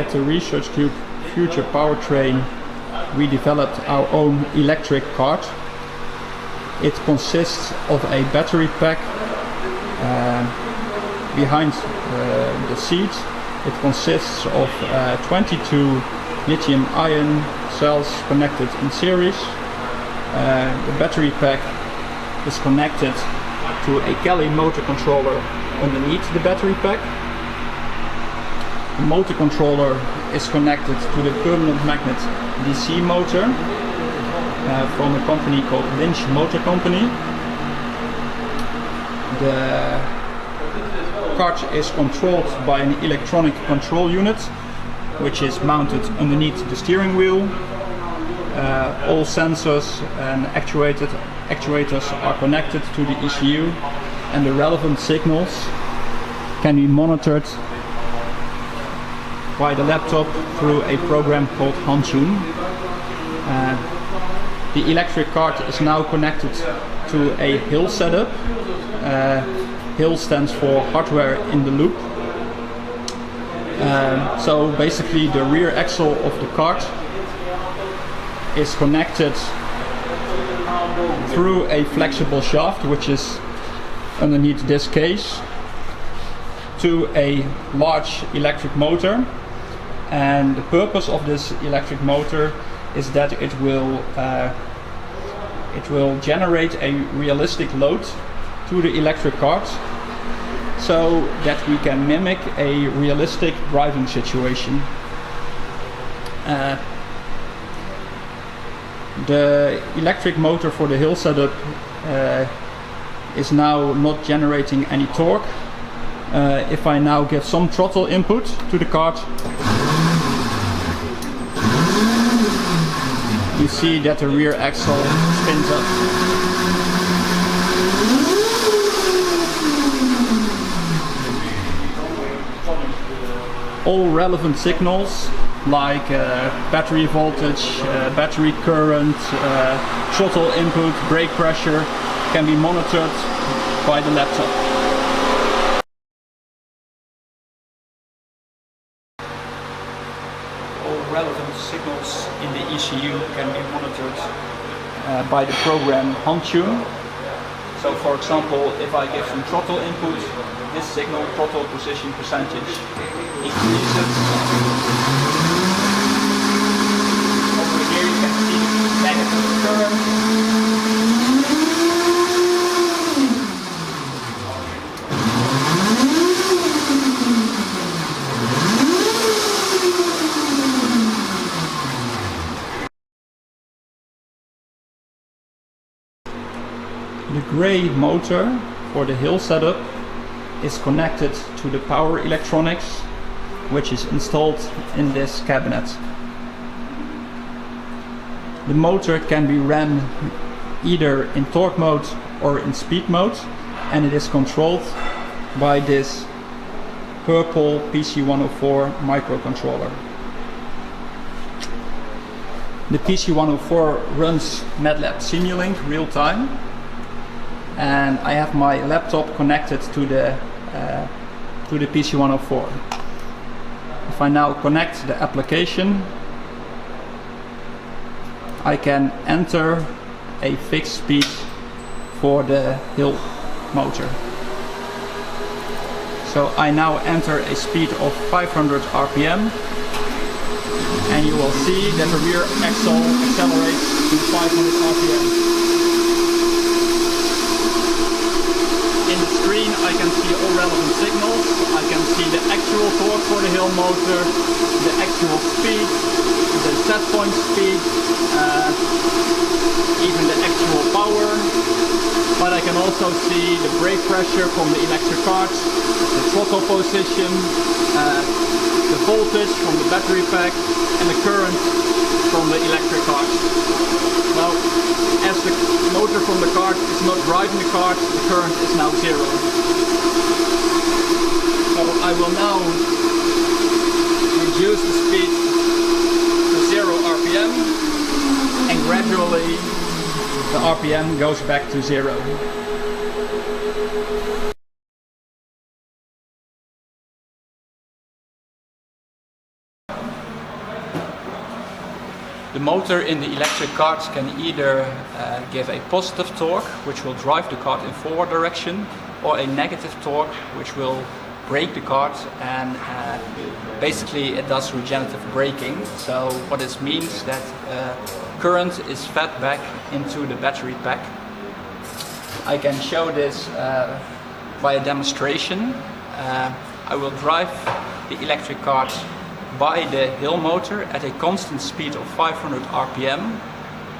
at the research group Future Powertrain, we developed our own electric kart. It consists of a battery pack behind the seat. It consists of 22 lithium-ion cells connected in series. The battery pack is connected to a Kelly motor controller underneath the battery pack. The motor controller is connected to the permanent magnet DC motor from a company called Lynch Motor Company. The kart is controlled by an electronic control unit which is mounted underneath the steering wheel. All sensors and actuators are connected to the ECU, and the relevant signals can be monitored by the laptop through a program called HIL. The electric kart is now connected to a HIL setup. HIL stands for hardware in the loop. So basically the rear axle of the kart is connected through a flexible shaft which is underneath this case to a large electric motor, and the purpose of this electric motor is that it will generate a realistic load to the electric kart so that we can mimic a realistic driving situation. The electric motor for the HIL setup is now not generating any torque. If I now give some throttle input to the kart, you see that the rear axle spins up. All relevant signals like battery voltage, battery current, throttle input, brake pressure can be monitored by the laptop. All relevant signals in the ECU can be monitored by the program HIL. So for example, if I give some throttle input, this signal throttle position percentage increases. Over here you can see the negative current. The grey motor for the HIL setup is connected to the power electronics which is installed in this cabinet. The motor can be ran either in torque mode or in speed mode, and it is controlled by this purple PC104 microcontroller. The PC104 runs Matlab Simulink real-time, and I have my laptop connected to the PC104. If I now connect the application, I can enter a fixed speed for the HIL motor. So I now enter a speed of 500 RPM, and you will see that the rear axle accelerates to 500 RPM. In the screen I can see all relevant signals. I can see the actual torque for the HIL motor, the actual speed, the setpoint speed, even the actual power. But I can also see the brake pressure from the electric kart, the throttle position, the voltage from the battery pack, and the current from the electric kart. Now, as the motor from the kart is not driving the kart, the current is now 0. So I will now reduce the speed to 0 RPM, and gradually the RPM goes back to 0. The motor in the electric kart can either give a positive torque, which will drive the kart in forward direction, or a negative torque, which will brake the kart, and basically it does regenerative braking. So what this means that current is fed back into the battery pack. I can show this by a demonstration. I will drive the electric kart by the HIL motor at a constant speed of 500 RPM,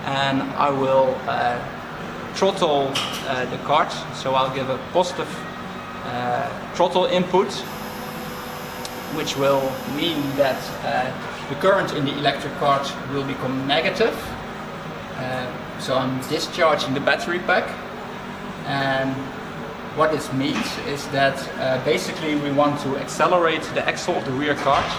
and I will throttle the kart. So I'll give a positive throttle input, which will mean that the current in the electric kart will become negative. So I'm discharging the battery pack, and what this means is that basically we want to accelerate the axle of the rear kart,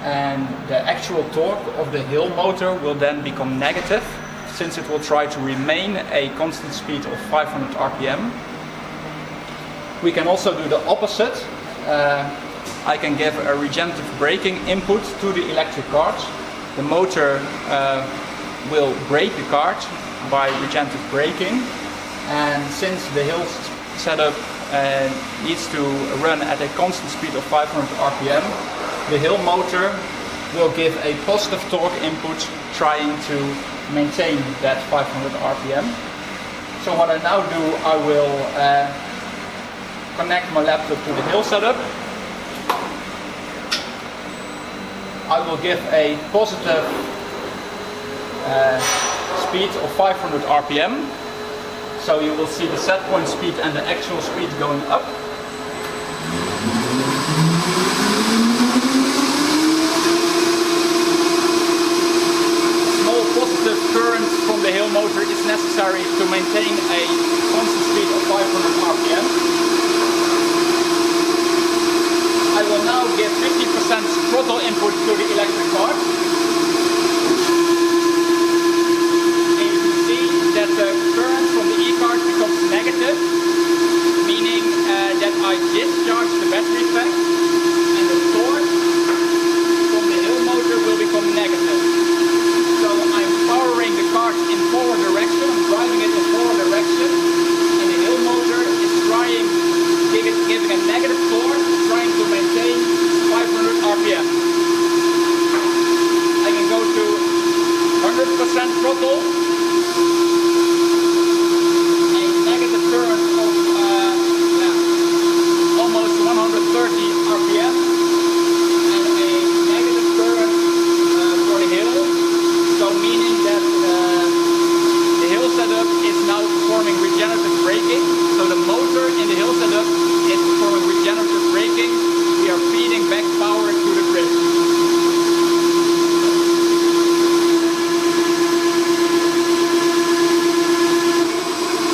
and the actual torque of the HIL motor will then become negative, since it will try to remain a constant speed of 500 RPM. We can also do the opposite. I can give a regenerative braking input to the electric kart. The motor will brake the kart by regenerative braking, and since the HIL setup needs to run at a constant speed of 500 RPM, the HIL motor will give a positive torque input, trying to maintain that 500 RPM. So what I now do, I will connect my laptop to the HIL setup. I will give a positive speed of 500 RPM. So you will see the set point speed and the actual speed going up. Small positive current from the HIL motor is necessary to maintain a constant speed of 500 RPM. I will now give 50% throttle input to the electric kart. And you can see that the current from the e-kart becomes negative, meaning that I discharge the battery pack, and the torque from the HIL motor will become negative. So I'm powering the kart in forward direction, I'm driving it in forward direction, and the HIL motor is trying, giving a negative torque, trying to maintain 500 RPM. I can go to 100% throttle, a negative current of almost 130 RPM, and a negative current for the HIL, so meaning that the HIL setup is now performing regenerative braking. So the motor in the HIL setup is performing regenerative braking. We are feeding back power to the grid.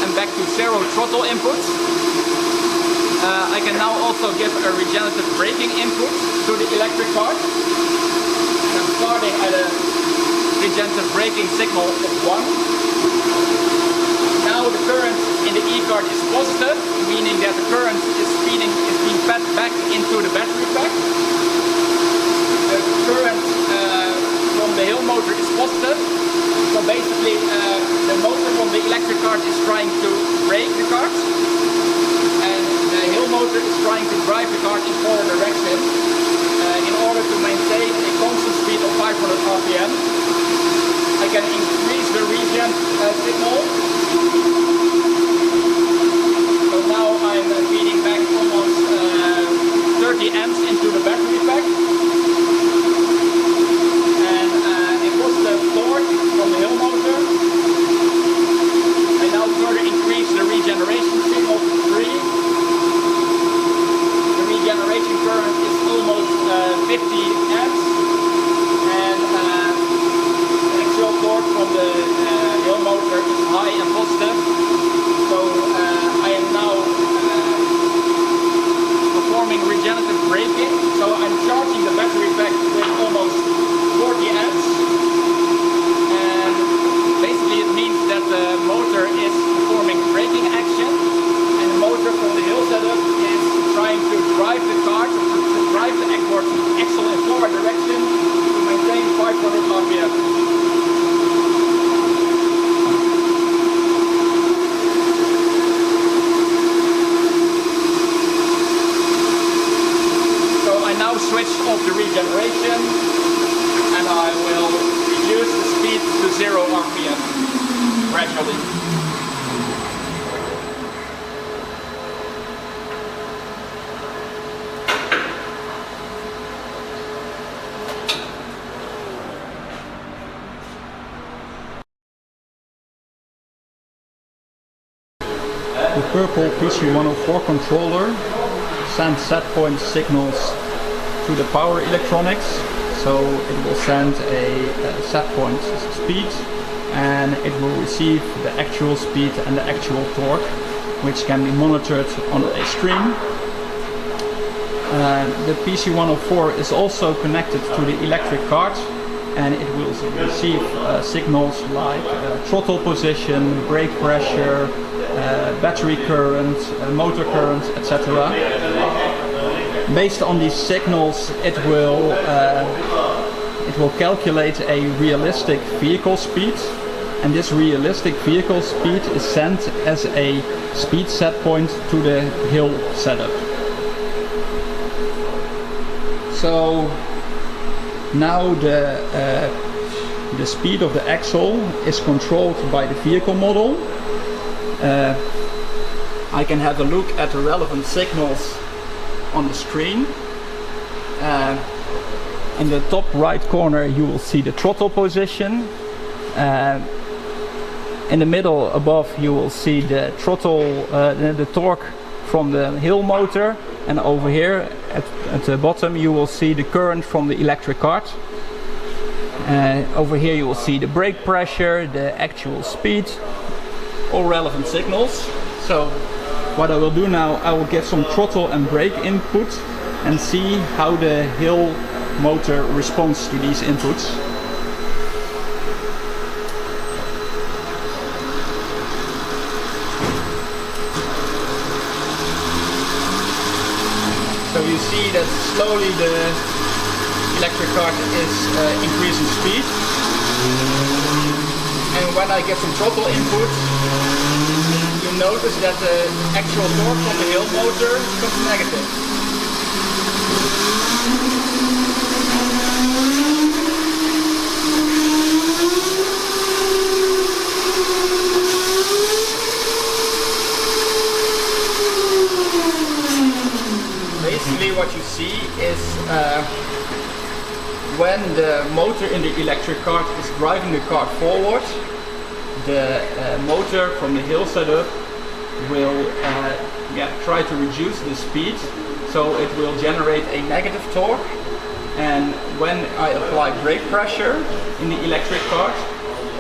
And back to zero throttle input. I can now also give a regenerative braking input to the electric kart. I'm starting at a regenerative braking signal of 1. Now the current in the e-kart is positive, meaning that the current is being fed back into the battery pack. The current from the HIL motor is positive, so basically the motor from the electric kart is trying to brake the kart, and the HIL motor is trying to drive the kart in forward direction in order to maintain a constant speed of 500 RPM. I can increase the regen signal. The purple PC104 controller sends setpoint signals to the power electronics, so it will send a setpoint speed and it will receive the actual speed and the actual torque, which can be monitored on a screen. The PC104 is also connected to the electric cart, and it will receive signals like throttle position, brake pressure, battery current, motor current, etc. Based on these signals, it will calculate a realistic vehicle speed, and this realistic vehicle speed is sent as a speed set point to the HIL setup. So now the speed of the axle is controlled by the vehicle model. I can have a look at the relevant signals on the screen. In the top right corner you will see the throttle position. In the middle above you will see the throttle, the torque from the HIL motor, and over here at the bottom you will see the current from the electric cart. Over here you will see the brake pressure, the actual speed, all relevant signals. So what I will do now, I will get some throttle and brake input and see how the HIL motor responds to these inputs. So you see that slowly the electric cart is increasing speed. And when I get some throttle input, you notice that the actual torque from the HIL motor becomes negative. Basically what you see is when the motor in the electric cart is driving the cart forward, the motor from the HIL setup will try to reduce the speed, so it will generate a negative torque. And when I apply brake pressure in the electric cart,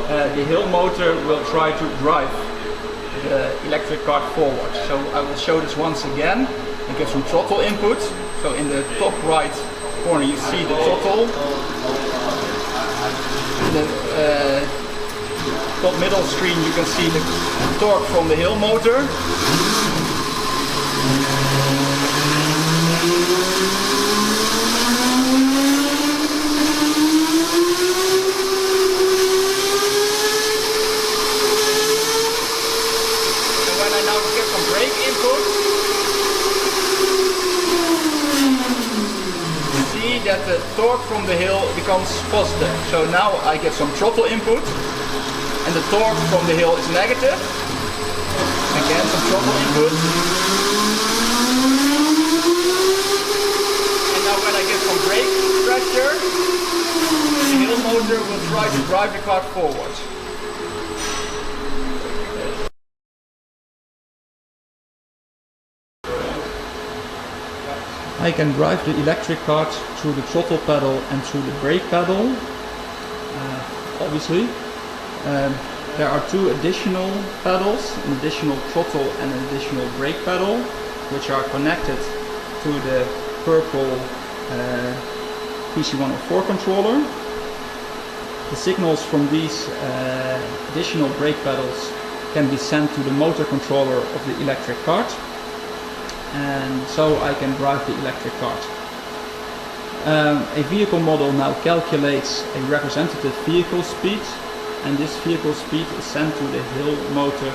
the HIL motor will try to drive the electric cart forward. So I will show this once again. I get some throttle input. So in the top right corner you see the throttle. In the top middle screen you can see the torque from the HIL motor. And when I now get some brake input, that the torque from the HIL becomes positive. So now I get some throttle input and the torque from the HIL is negative. Again some throttle input. And now when I get some brake pressure, the HIL motor will try to drive the cart forward. I can drive the electric cart through the throttle pedal and through the brake pedal. Obviously, there are two additional pedals, an additional throttle and an additional brake pedal, which are connected to the purple PC104 controller. The signals from these additional brake pedals can be sent to the motor controller of the electric cart, and so I can drive the electric cart. A vehicle model now calculates a representative vehicle speed, and this vehicle speed is sent to the HIL motor,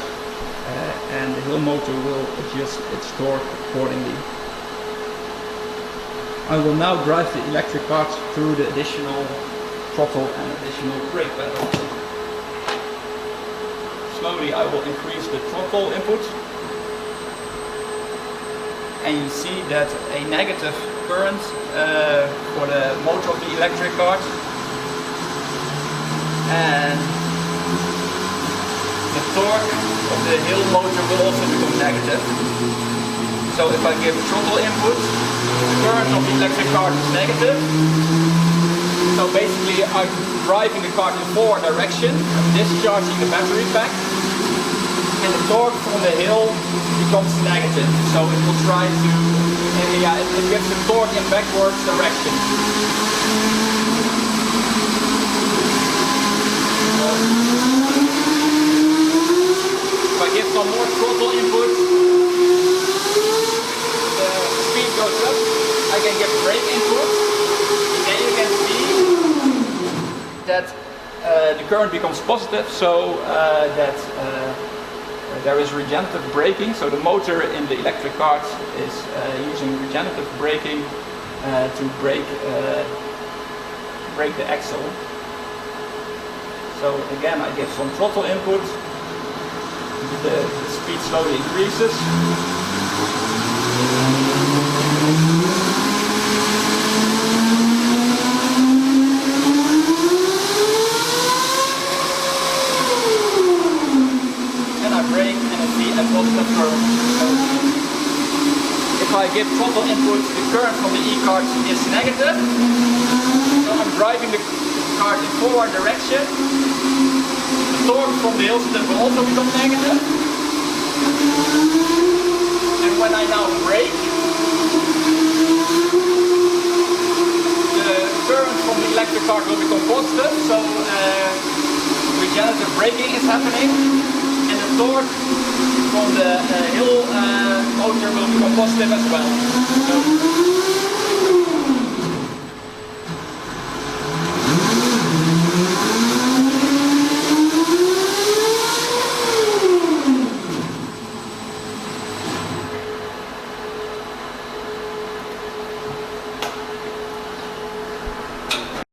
and the HIL motor will adjust its torque accordingly. I will now drive the electric cart through the additional throttle and additional brake pedal. Slowly I will increase the throttle input, and you see that a negative current for the motor of the electric cart, and the torque of the HIL motor will also become negative. negative. So if I give throttle input, the current of the electric cart is negative. So basically I'm driving the cart in forward direction, I'm discharging the battery pack, and the torque from the hill becomes negative. So it will try to, it gives the torque in backwards direction. If I give some more throttle input, the speed goes up. I can give brake input. Then you can see that the current becomes positive, so that there is regenerative braking. So the motor in the electric cart is using regenerative braking to brake the axle. So again, I give some throttle input. The speed slowly increases. And I brake and I see a positive current. So if I give throttle input, the current from the e-cart is negative. So I'm driving the cart in forward direction. The torque from the hill system will also become negative. And when I now brake, the current from the electric cart will become positive, so regenerative braking is happening, and the torque from the hill motor will become positive as well. So